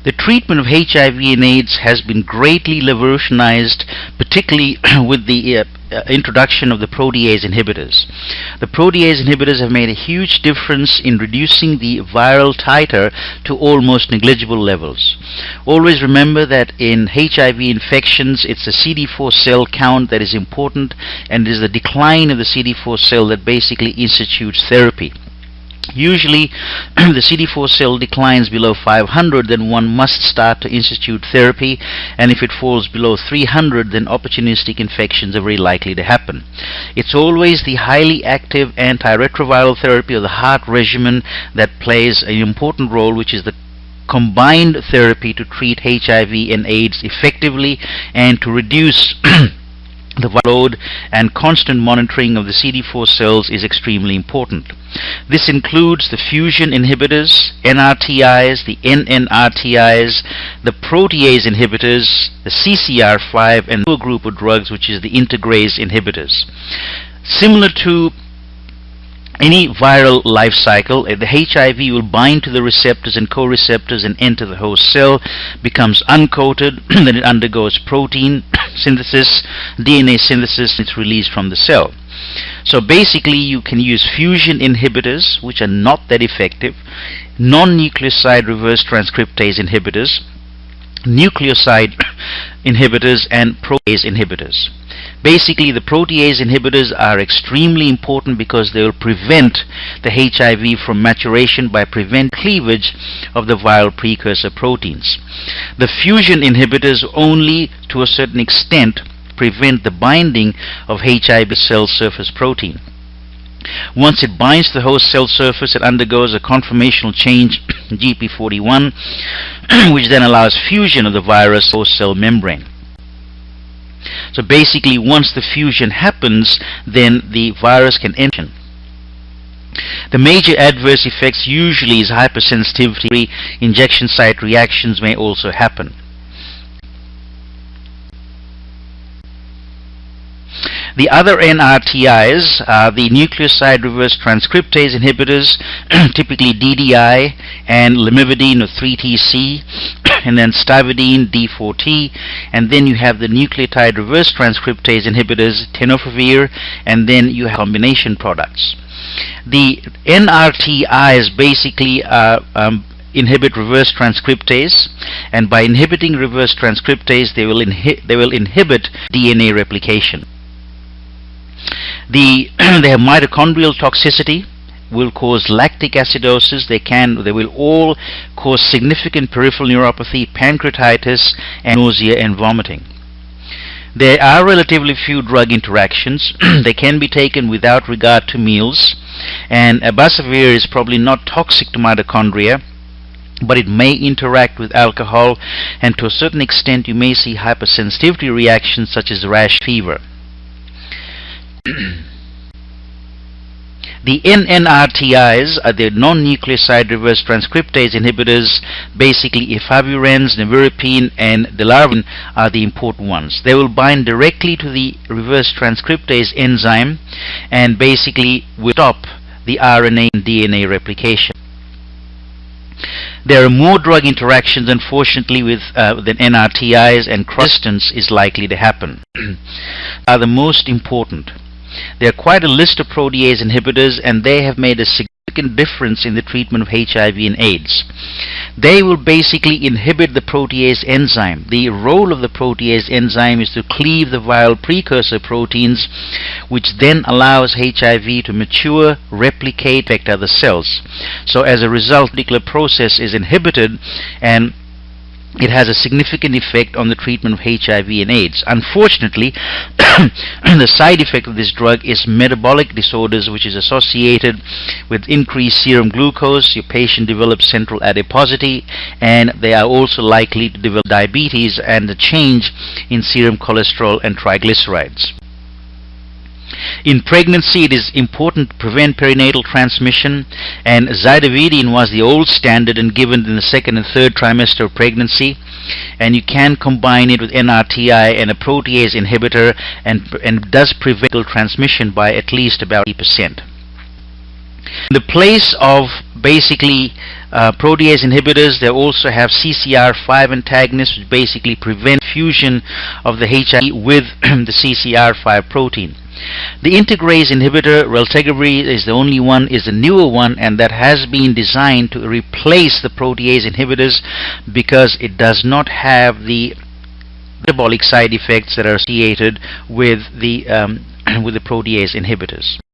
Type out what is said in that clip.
The treatment of HIV and AIDS has been greatly revolutionized, particularly with the introduction of the protease inhibitors. The protease inhibitors have made a huge difference in reducing the viral titer to almost negligible levels. Always remember that in HIV infections, it's the CD4 cell count that is important, and it is the decline of the CD4 cell that basically institutes therapy. Usually the CD4 cell declines below 500, then one must start to institute therapy, and if it falls below 300, then opportunistic infections are very likely to happen. It's always the highly active antiretroviral therapy or the heart regimen that plays an important role, which is the combined therapy to treat HIV and AIDS effectively and to reduce the load, and constant monitoring of the CD4 cells is extremely important. This includes the fusion inhibitors, NRTIs, the NNRTIs, the protease inhibitors, the CCR5, and a group of drugs which is the integrase inhibitors. Similar to any viral life cycle, the HIV will bind to the receptors and co-receptors and enter the host cell, becomes uncoated, then it undergoes protein synthesis, DNA synthesis, and it's released from the cell. So basically you can use fusion inhibitors, which are not that effective, non-nucleoside reverse transcriptase inhibitors, nucleoside inhibitors, and protease inhibitors. Basically, the protease inhibitors are extremely important because they will prevent the HIV from maturation by preventing cleavage of the viral precursor proteins. The fusion inhibitors only to a certain extent prevent the binding of HIV cell surface protein. Once it binds to the host cell surface, it undergoes a conformational change GP41, which then allows fusion of the virus host cell membrane. So basically, once the fusion happens, then the virus can enter. The major adverse effects usually is hypersensitivity. Injection site reactions may also happen. The other NRTIs are the nucleoside reverse transcriptase inhibitors, typically DDI and lamivudine or 3TC, and then stavudine D4T, and then you have the nucleotide reverse transcriptase inhibitors, tenofovir, and then you have combination products. The NRTIs basically inhibit reverse transcriptase, and by inhibiting reverse transcriptase, they will inhibit DNA replication. They have mitochondrial toxicity, will cause lactic acidosis. They will all cause significant peripheral neuropathy, pancreatitis, and nausea and vomiting. There are relatively few drug interactions. They can be taken without regard to meals, and abacavir is probably not toxic to mitochondria, but it may interact with alcohol, and to a certain extent you may see hypersensitivity reactions such as rash, fever. The NNRTIs are the non-nucleoside reverse transcriptase inhibitors. Basically, efavirenz, nevirapine, and delarvin are the important ones. They will bind directly to the reverse transcriptase enzyme and basically will stop the RNA and DNA replication. There are more drug interactions, unfortunately, with than NRTIs, and resistance is likely to happen. Are the most important. There are quite a list of protease inhibitors, and they have made a significant difference in the treatment of HIV and AIDS. They will basically inhibit the protease enzyme. The role of the protease enzyme is to cleave the viral precursor proteins, which then allows HIV to mature, replicate, affect other cells. So as a result, the particular process is inhibited, and it has a significant effect on the treatment of HIV and AIDS. Unfortunately, the side effect of this drug is metabolic disorders, which is associated with increased serum glucose. Your patient develops central adiposity, and they are also likely to develop diabetes and a change in serum cholesterol and triglycerides. In pregnancy, it is important to prevent perinatal transmission, and xidavidine was the old standard and given in the second and third trimester of pregnancy, and you can combine it with NRTI and a protease inhibitor, and does prevent transmission by at least about 80%. The place of basically protease inhibitors. They also have CCR5 antagonists, which basically prevent fusion of the HIV with the CCR5 protein. The integrase inhibitor raltegravir is the only one, is the newer one, and that has been designed to replace the protease inhibitors because it does not have the metabolic side effects that are associated with the protease inhibitors.